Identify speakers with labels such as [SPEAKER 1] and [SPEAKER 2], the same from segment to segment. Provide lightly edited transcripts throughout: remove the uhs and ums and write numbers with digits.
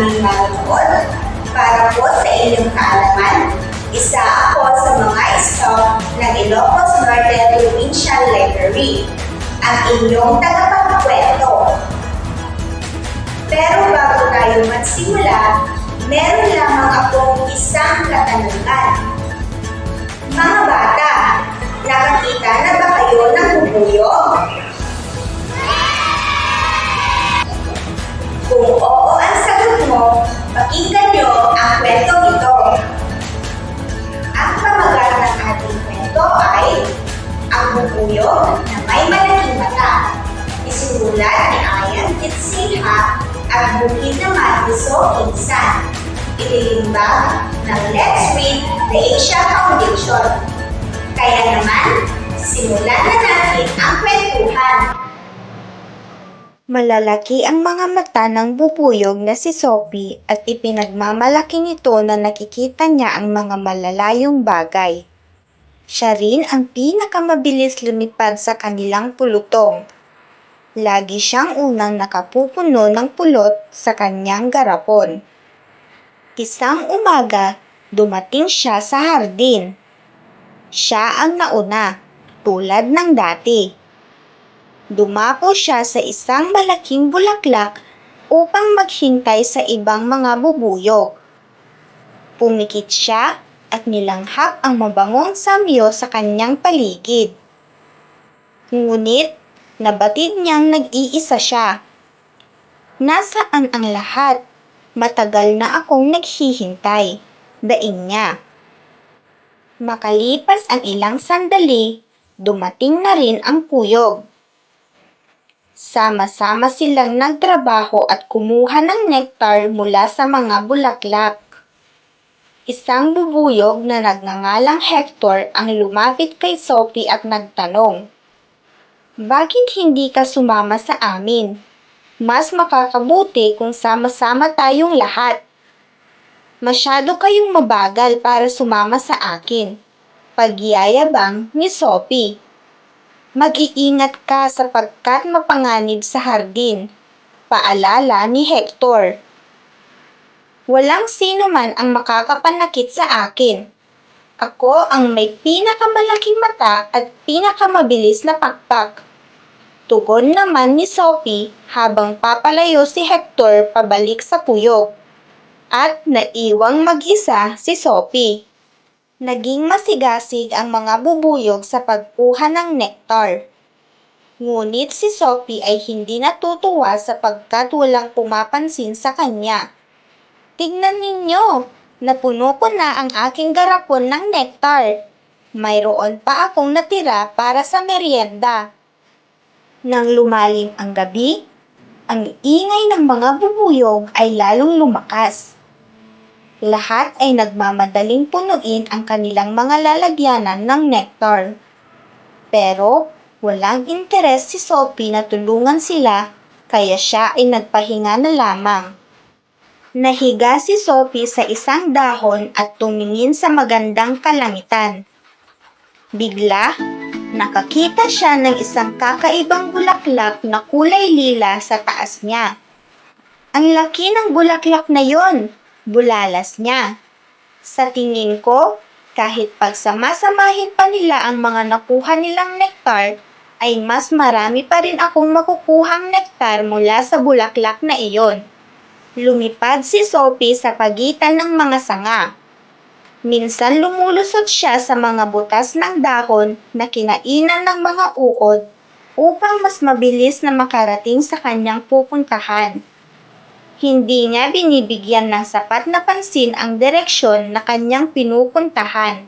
[SPEAKER 1] aming manonood. Para po sa inyong kaalaman, isa ako sa mga staff ng Ilocos Norte Provincial Library, ang inyong tagapagkwento. Pero bago tayo magsimula, meron lamang akong isang katanungan. Mga bata, nakakita na ba kayo ng bubuyog? Kung oo ang sagot mo, pakinggan niyo ang kwentong ito. Ang pamagat ng ating kwento ay ang bubuyog na may malaking mata. Isinulat ni Ayan Kitsilha at bukid naman ni So Insan. Itilimbag ng Let's Read the Asia Foundation. Kaya naman, simulan na natin ang kwentuhan.
[SPEAKER 2] Malalaki ang mga mata ng bubuyog na si Sophie at ipinagmamalaki nito na nakikita niya ang mga malalayong bagay. Siya rin ang pinakamabilis lumipad sa kanilang pulutong. Lagi siyang unang nakapupuno ng pulot sa kanyang garapon. Isang umaga, dumating siya sa hardin. Siya ang nauna, tulad ng dati. Dumako siya sa isang malaking bulaklak upang maghintay sa ibang mga bubuyog. Pumikit siya at nilanghap ang mabangong samyo sa kanyang paligid. Ngunit, nabatid niyang nag-iisa siya. Nasaan ang lahat? Matagal na akong naghihintay, daing niya. Makalipas ang ilang sandali, dumating na rin ang puyog. Sama-sama silang nagtrabaho at kumuha ng nektar mula sa mga bulaklak. Isang bubuyog na nagngangalang Hector ang lumapit kay Sophie at nagtanong, "Bakit hindi ka sumama sa amin? Mas makakabuti kung sama-sama tayong lahat. Masyado kayong mabagal para sumama sa akin," pagyayabang ni Sophie. "Mag-iingat ka sapagkat mapanganib sa hardin," paalala ni Hector. "Walang sino man ang makakapanakit sa akin. Ako ang may pinakamalaking mata at pinakamabilis na pakpak," tugon naman ni Sophie habang papalayo si Hector pabalik sa puyog. At naiwang mag-isa si Sophie. Naging masigasig ang mga bubuyog sa pagkuha ng nektar. Ngunit si Sophie ay hindi natutuwa sapagkat walang pumapansin sa kanya. "Tingnan ninyo, napuno ko na ang aking garapon ng nektar. Mayroon pa akong natira para sa merienda." Nang lumalim ang gabi, ang ingay ng mga bubuyog ay lalong lumakas. Lahat ay nagmamadaling punuin ang kanilang mga lalagyanan ng nektar. Pero walang interes si Sophie na tulungan sila, kaya siya ay nagpahinga na lamang. Nahiga si Sophie sa isang dahon at tumingin sa magandang kalangitan. Bigla, nakakita siya ng isang kakaibang bulaklak na kulay lila sa taas niya. "Ang laki ng bulaklak na yon!" bulalas niya. "Sa tingin ko, kahit pagsamasamahin pa nila ang mga nakuha nilang nektar, ay mas marami pa rin akong makukuhang nektar mula sa bulaklak na iyon." Lumipad si Sophie sa pagitan ng mga sanga. Minsan lumulusot siya sa mga butas ng dahon na kinainan ng mga uod upang mas mabilis na makarating sa kanyang pupuntahan. Hindi niya binibigyan ng sapat na pansin ang direksyon na kanyang pinupuntahan.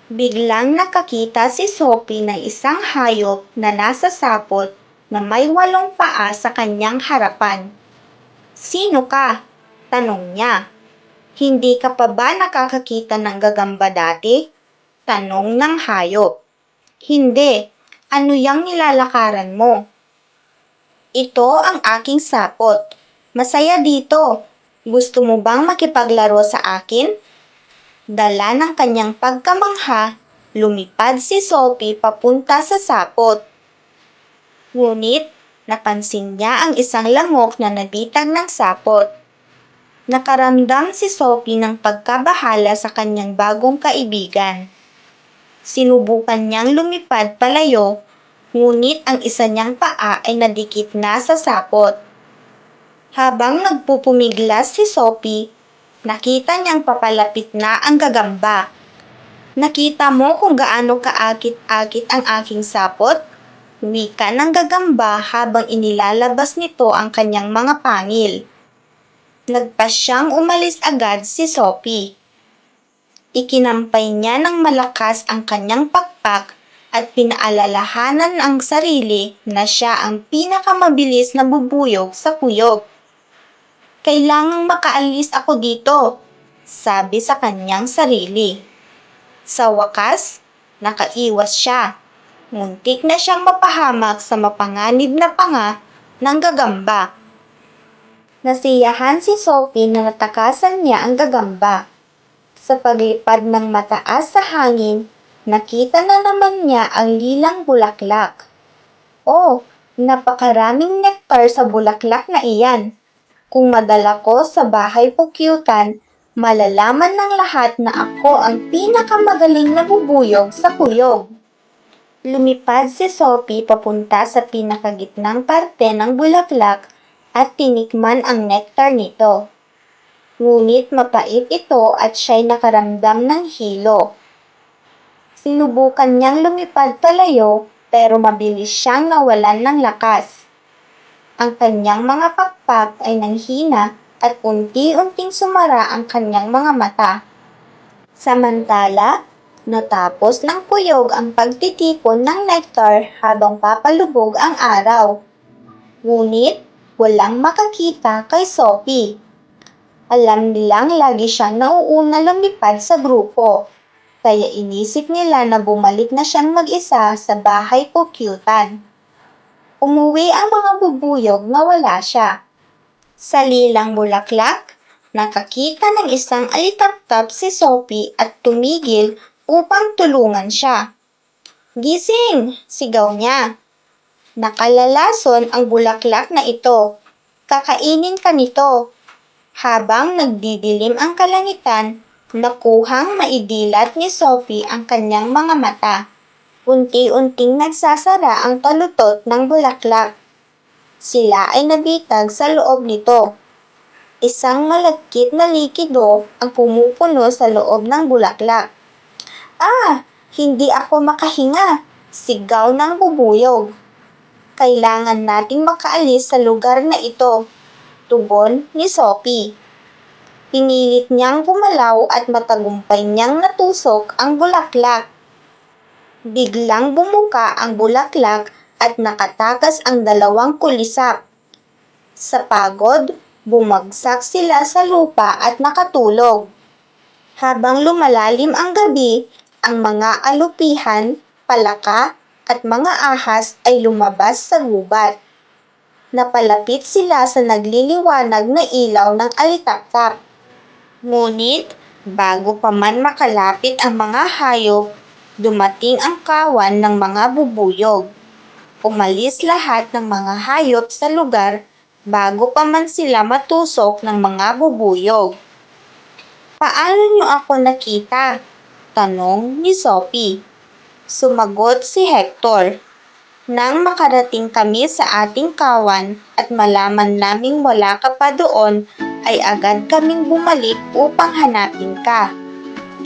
[SPEAKER 2] Biglang nakakita si Sophie ng isang hayop na nasa sapot na may 8 paa sa kanyang harapan. "Sino ka?" tanong niya. "Hindi ka pa ba nakakakita ng gagamba dati?" tanong ng hayop. "Hindi. Ano yang nilalakaran mo?" "Ito ang aking sapot. Masaya dito. Gusto mo bang makipaglaro sa akin?" Dala ng kanyang pagkamangha, lumipad si Sophie papunta sa sapot. Ngunit, napansin niya ang isang lamok na nabitag ng sapot. Nakaramdam si Sophie ng pagkabahala sa kanyang bagong kaibigan. Sinubukan niyang lumipad palayo, ngunit ang isa niyang paa ay nadikit na sa sapot. Habang nagpupumiglas si Sophie, nakita niyang papalapit na ang gagamba. "Nakita mo kung gaano kaakit-akit ang aking sapot?" Wika ng gagamba habang inilalabas nito ang kanyang mga pangil. Nagpasyang umalis agad si Sophie. Ikinampay niya ng malakas ang kanyang pakpak at pinaalalahanan ang sarili na siya ang pinakamabilis na bubuyog sa kuyog. "Kailangang makaalis ako dito," sabi sa kanyang sarili. Sa wakas, nakaiwas siya. Muntik na siyang mapahamak sa mapanganib na panga ng gagamba. Nasiyahan si Sophie na natakasan niya ang gagamba. Sa paglipad ng mataas sa hangin, nakita na naman niya ang lilang bulaklak. "Oh, napakaraming nektar sa bulaklak na iyan. Kung madala ko sa bahay pukyutan, malalaman ng lahat na ako ang pinakamagaling na bubuyog sa kuyog." Lumipad si Sophie papunta sa pinakagitnang parte ng bulaklak at tinikman ang nektar nito. Ngunit mapait ito at siya'y nakaramdam ng hilo. Sinubukan niyang lumipad palayo pero mabilis siyang nawalan ng lakas. Ang kanyang mga pakpak ay nanghina at unti-unting sumara ang kanyang mga mata. Samantala, natapos ng kuyog ang pagtitipon ng nektar habang papalubog ang araw. Ngunit walang makakita kay Sophie. Alam nilang lagi siyang nauuna lumipad sa grupo, kaya inisip nila na bumalik na siyang mag-isa sa bahay pukyutan. Umuwi ang mga bubuyog na wala siya. Sa lilang bulaklak, nakakita ng isang alitaptap si Sophie at tumigil upang tulungan siya. "Gising!" sigaw niya. "Nakalalason ang bulaklak na ito. Kakainin ka nito." Habang nagdidilim ang kalangitan, nakuhang maidilat ni Sophie ang kanyang mga mata. Unti-unting nagsasara ang talutot ng bulaklak. Sila ay nabitag sa loob nito. Isang malagkit na likido ang pumupuno sa loob ng bulaklak. "Ah! Hindi ako makahinga!" sigaw ng bubuyog. "Kailangan nating makaalis sa lugar na ito," tugon ni Sophie. Pinilit niyang gumalaw at matagumpay niyang natusok ang bulaklak. Biglang bumuka ang bulaklak at nakatakas ang dalawang kulisap. Sa pagod, bumagsak sila sa lupa at nakatulog. Habang lumalalim ang gabi, ang mga alupihan, palaka, at mga ahas ay lumabas sa gubat. Napalapit sila sa nagliliwanag na ilaw ng alitaptap. Ngunit, bago pa man makalapit ang mga hayop, dumating ang kawan ng mga bubuyog. Umalis lahat ng mga hayop sa lugar bago pa man sila matusok ng mga bubuyog. "Paano niyo ako nakita?" tanong ni Sophie. Sumagot si Hector. "Nang makarating kami sa ating kawan at malaman naming wala ka pa doon, ay agad kaming bumalik upang hanapin ka.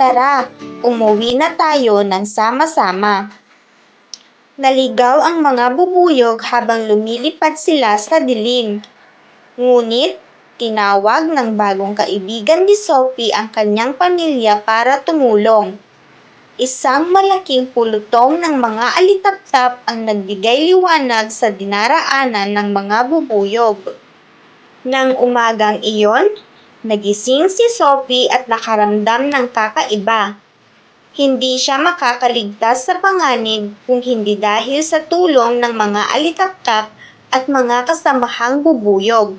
[SPEAKER 2] Tara, umuwi na tayo ng sama-sama." Naligaw ang mga bubuyog habang lumilipad sila sa dilim. Ngunit, tinawag ng bagong kaibigan ni Sophie ang kanyang pamilya para tumulong. Isang malaking pulutong ng mga alitaptap ang nagbigay liwanag sa dinaraanan ng mga bubuyog. Nang umagang iyon, nagising si Sophie at nakaramdam ng kakaiba. Hindi siya makakaligtas sa panganib kung hindi dahil sa tulong ng mga alitaptap at mga kasamahang bubuyog.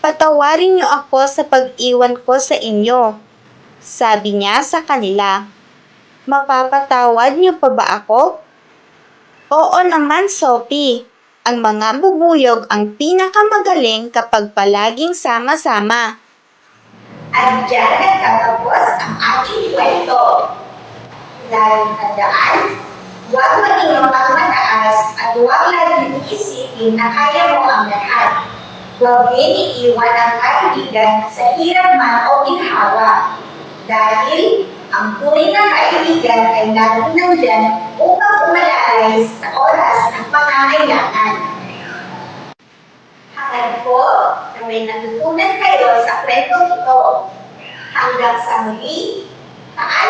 [SPEAKER 2] "Patawarin niyo ako sa pag-iwan ko sa inyo," sabi niya sa kanila. "Mapapatawad niyo pa ba ako?" "Oo naman, Sophie. Ang mga bubuyog ang pinakamagaling kapag palaging sama-sama."
[SPEAKER 1] At diyan nagtatapos ang ating kwento. Laging tandaan, huwag maging mapagmataas at huwag laging isipin na kaya mo ang lahat. Huwag din iiwan ang kaibigan sa hirap man o ginhawa. Dahil ang tunay na kaibigan ay laging nandyan upang umalalay sa oras ng pangangailangan. Hangad po na may natutunan kayo sa kwentong ito. Hanggang sa muli, paalam!